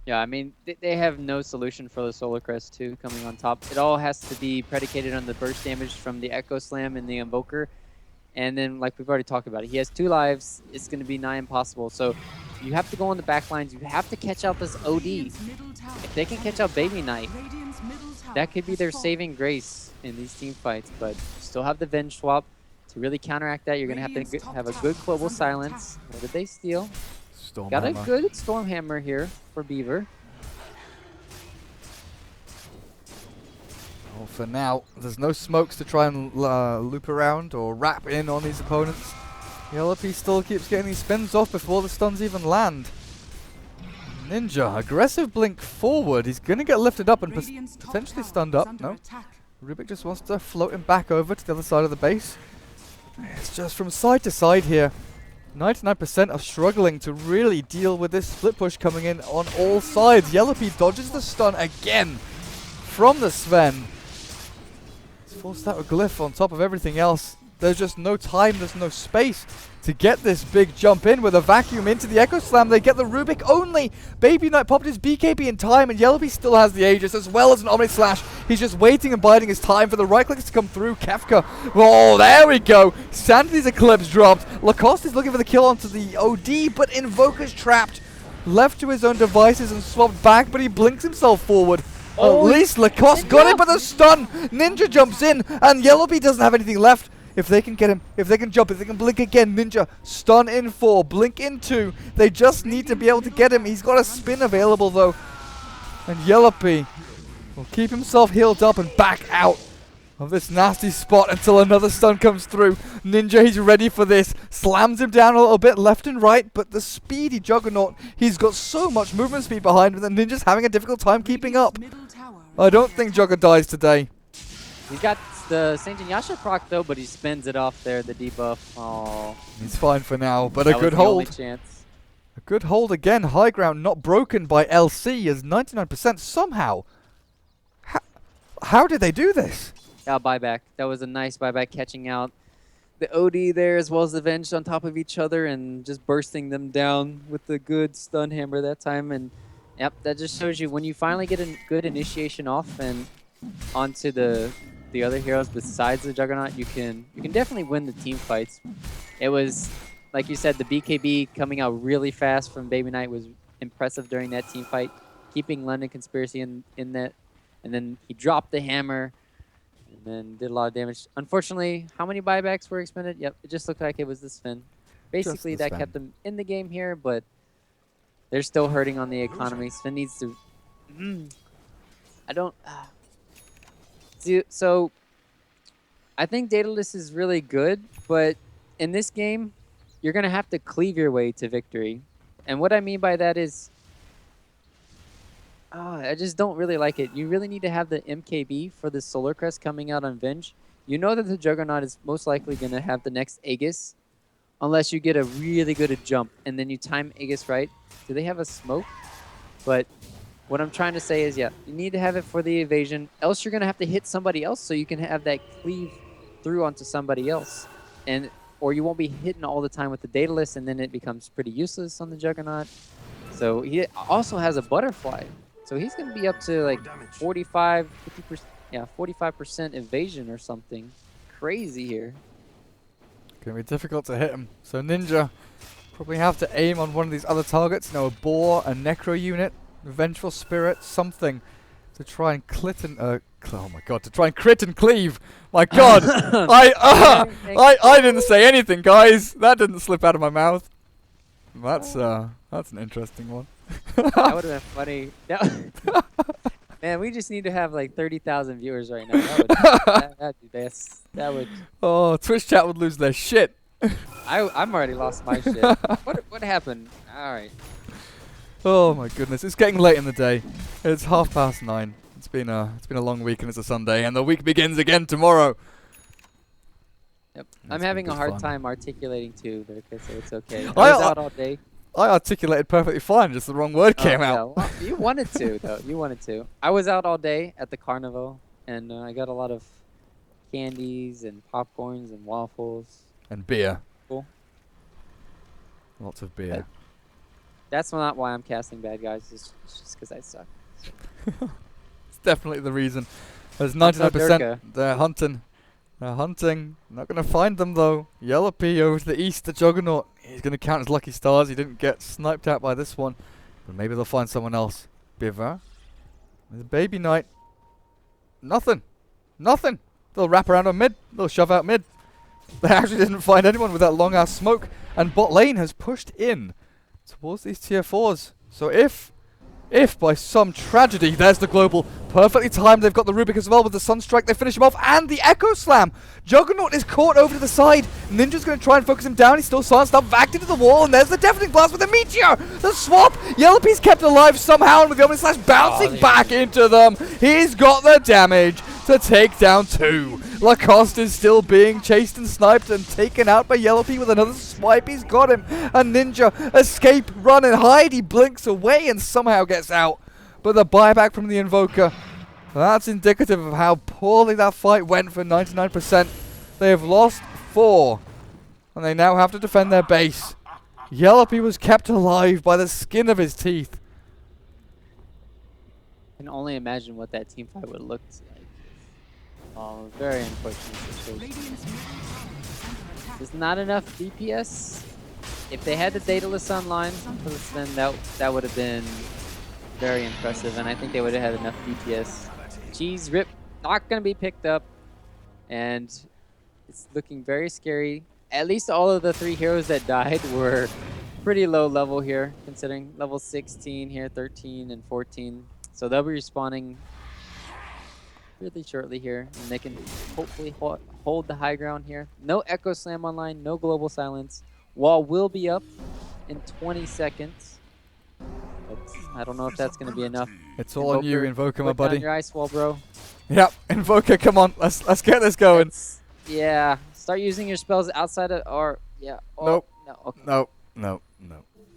Yeah, I mean, they have no solution for the Solar Crest 2 coming on top. It all has to be predicated on the burst damage from the Echo Slam and the Invoker. And then, like we've already talked about it, he has 2 lives. It's going to be nigh impossible. So you have to go on the back lines. You have to catch out this OD. If they can catch out Baby Knight, that could be their saving grace in these team fights. But you still have the Venge swap. To really counteract that, you're going to have to have a good Global Silence. What did they steal? Got a good Stormhammer here for Beaver. Well, for now, there's no smokes to try and loop around or wrap in on these opponents. Yellowpy still keeps getting these spins off before the stuns even land. Ninja, aggressive blink forward. He's going to get lifted up and potentially stunned up. No. Rubik just wants to float him back over to the other side of the base. It's just from side to side here. 99% are struggling to really deal with this split push coming in on all sides. Yellowpy dodges the stun again from the Sven. He's forced out a glyph on top of everything else. There's just no time, there's no space to get this big jump in with a vacuum into the Echo Slam. They get the Rubik only. Baby Knight popped his BKB in time, and Yellowpy still has the Aegis as well as an Omni Slash. He's just waiting and biding his time for the right clicks to come through. Kefka, oh, there we go. Sandy's Eclipse dropped. Lacoste is looking for the kill onto the OD, but Invoker's trapped. Left to his own devices and swapped back, but he blinks himself forward. Oh, at least Lacoste got it, but the stun. Ninja jumps in, and Yellowpy doesn't have anything left. If they can get him, if they can jump, if they can blink again, Ninja, stun in 4, blink in 2. They just need to be able to get him. He's got a spin available though. And Yellowpy will keep himself healed up and back out of this nasty spot until another stun comes through. Ninja, he's ready for this. Slams him down a little bit left and right, but the speedy Juggernaut, he's got so much movement speed behind him that Ninja's having a difficult time keeping up. I don't think Jugger dies today. He's got the Saint Yasha proc though, but he spins it off there, the debuff. Oh, he's fine for now, but a good hold. A good hold again. High ground not broken by LC as 99% somehow. How did they do this? Yeah, buyback. That was a nice buyback, catching out the OD there as well as the Venge on top of each other and just bursting them down with the good stun hammer that time. And yep, that just shows you when you finally get a good initiation off and onto the other heroes besides the Juggernaut, you can definitely win the team fights. It was, like you said, the BKB coming out really fast from Baby Knight was impressive during that team fight, keeping London Conspiracy in that. And then he dropped the hammer and then did a lot of damage. Unfortunately, how many buybacks were expended? Yep, it just looked like it was the Sven. Basically, that kept them in the game here, but they're still hurting on the economy. Sven needs to... I don't... So, I think Daedalus is really good, but in this game, you're going to have to cleave your way to victory. And what I mean by that is, I just don't really like it. You really need to have the MKB for the Solar Crest coming out on Venge. You know that the Juggernaut is most likely going to have the next Aegis, unless you get a really good jump, and then you time Aegis right. Do they have a smoke? But... what I'm trying to say is, yeah, you need to have it for the evasion, else you're going to have to hit somebody else so you can have that cleave through onto somebody else. Or you won't be hitting all the time with the Daedalus, and then it becomes pretty useless on the Juggernaut. So he also has a Butterfly. So he's going to be up to like 45, 50%, yeah, 45% evasion or something. Crazy here. Gonna be difficult to hit him. So Ninja probably have to aim on one of these other targets. You know, a boar, a necro unit, a vengeful spirit, something to try and clit and oh my god, to try and crit and cleave. My god, I didn't say anything, guys. That didn't slip out of my mouth. That's an interesting one. That would have been funny. Man, we just need to have like 30,000 viewers right now. That'd be best. That would. Oh, Twitch chat would lose their shit. I'm already lost my shit. What happened? All right. Oh my goodness, it's getting late in the day. It's 9:30. It's been a long week and it's a Sunday, and the week begins again tomorrow. Yep. I'm having a hard time articulating too, Lucas, so it's okay. I was out all day. I articulated perfectly fine, just the wrong word came out. Well, you wanted to, though. You wanted to. I was out all day at the carnival, and I got a lot of candies and popcorns and waffles. And beer. Cool. Lots of beer. That's not why I'm casting bad guys. It's just because I suck. So. It's definitely the reason. There's 99%. They're hunting. They're hunting. Not going to find them, though. Yellow P over to the east, the Juggernaut. He's going to count his lucky stars. He didn't get sniped out by this one. But maybe they'll find someone else. Biver. There's a Baby Knight. Nothing. Nothing. They'll wrap around on mid. They'll shove out mid. They actually didn't find anyone with that long-ass smoke. And bot lane has pushed in towards these tier 4s. So if by some tragedy, there's the global, perfectly timed, they've got the Rubik as well with the Sunstrike, they finish him off, and the Echo Slam! Juggernaut is caught over to the side, Ninja's going to try and focus him down, he's still silenced up, backed into the wall, and there's the Deafening Blast with the Meteor! The swap! Yellow P's kept alive somehow, and with the Omni Slash bouncing back into them, he's got the damage to take down 2. Lacoste is still being chased and sniped and taken out by Yellow P with another swipe. He's got him. And Ninja escape, run and hide. He blinks away and somehow gets out. But the buyback from the Invoker, that's indicative of how poorly that fight went for 99%. They have lost 4. And they now have to defend their base. Yellow P was kept alive by the skin of his teeth. I can only imagine what that team fight would have looked like. Oh, very unfortunate situation. There's not enough DPS. If they had the Daedalus online, then that would have been very impressive, and I think they would have had enough DPS. Cheese Rip not going to be picked up, and it's looking very scary. At least all of the 3 heroes that died were pretty low level here, considering level 16 here, 13 and 14. So they'll be respawning really shortly here, and they can hopefully hold the high ground here. No Echo Slam online, no Global Silence. Wall will be up in 20 seconds. But I don't know if that's going to be enough. It's all on you, Invoker, my buddy. Put down your ice wall, bro. Yep, Invoker, come on, let's get this going. Yeah, start using your spells outside of, or yeah. Oh, nope. No. Okay. No.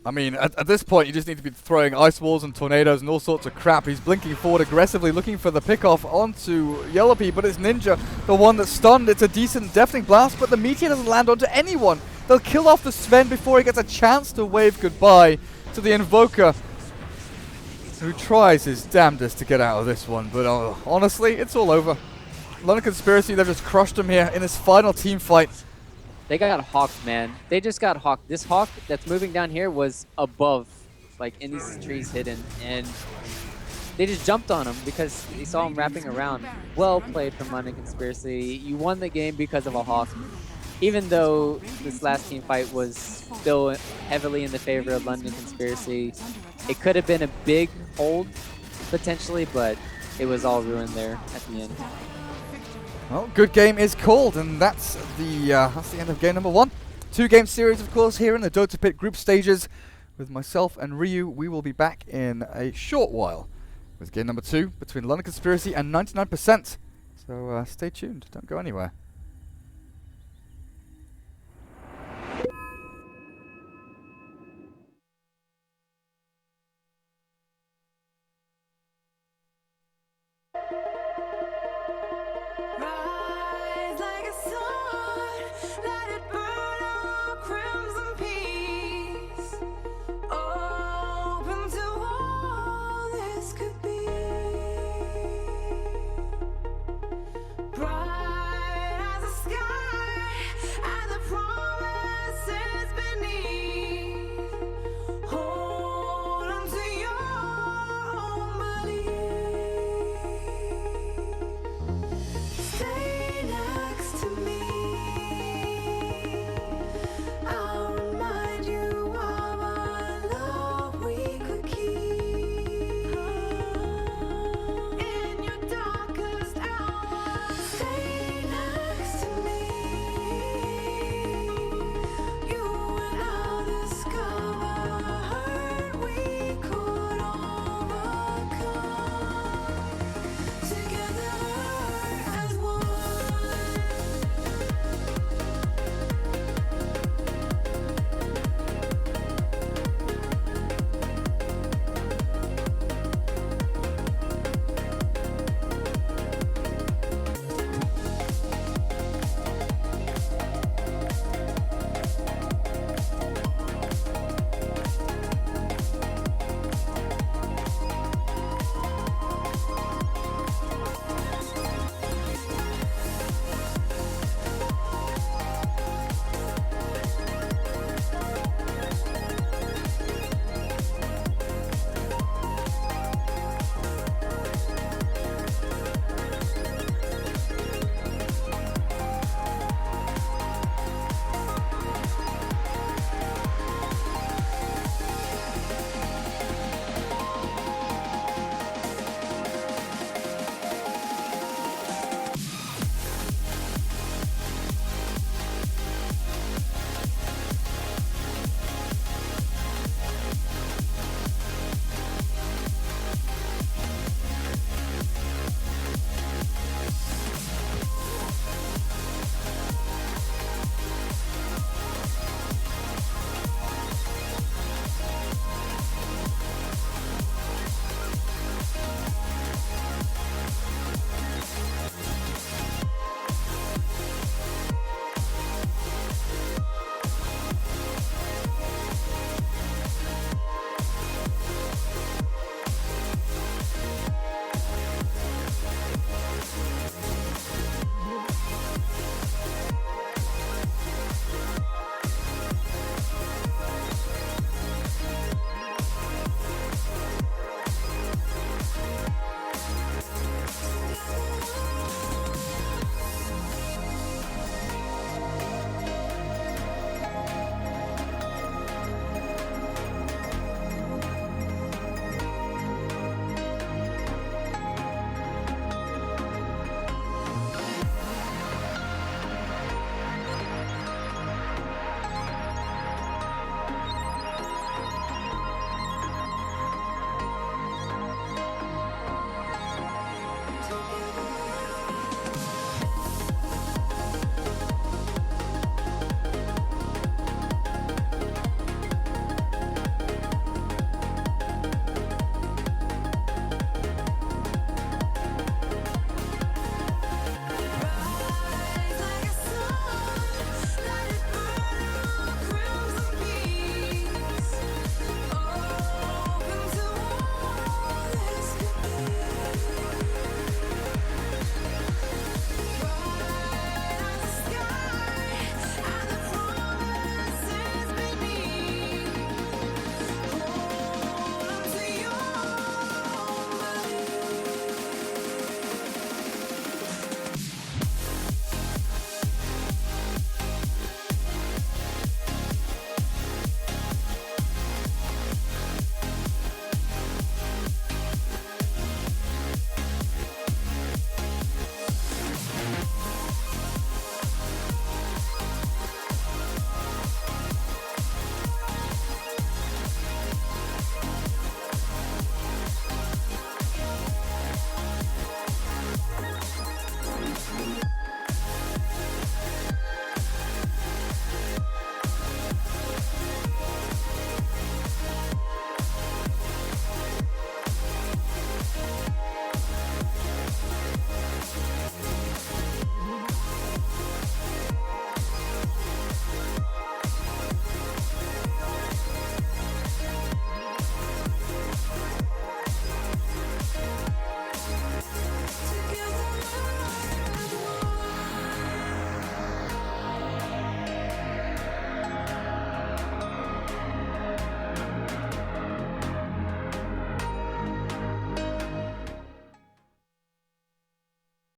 I mean, at this point, you just need to be throwing ice walls and tornadoes and all sorts of crap. He's blinking forward aggressively, looking for the pickoff onto Yellow P, but it's Ninja, the one that's stunned. It's a decent Deafening Blast, but the Meteor doesn't land onto anyone. They'll kill off the Sven before he gets a chance to wave goodbye to the Invoker, who tries his damnedest to get out of this one. But honestly, it's all over. London Conspiracy, they've just crushed him here in this final team fight. They got hawked, man. They just got hawked. This hawk that's moving down here was above, like in these trees hidden, and they just jumped on him because they saw him wrapping around. Well played from London Conspiracy. You won the game because of a hawk. Even though this last team fight was still heavily in the favor of London Conspiracy, it could have been a big hold potentially, but it was all ruined there at the end. Well, good game is called, and that's the end of game number 1. 2-game series, of course, here in the Dota Pit group stages. With myself and Ryu, we will be back in a short while with game number 2 between London Conspiracy and 99%. So stay tuned, don't go anywhere.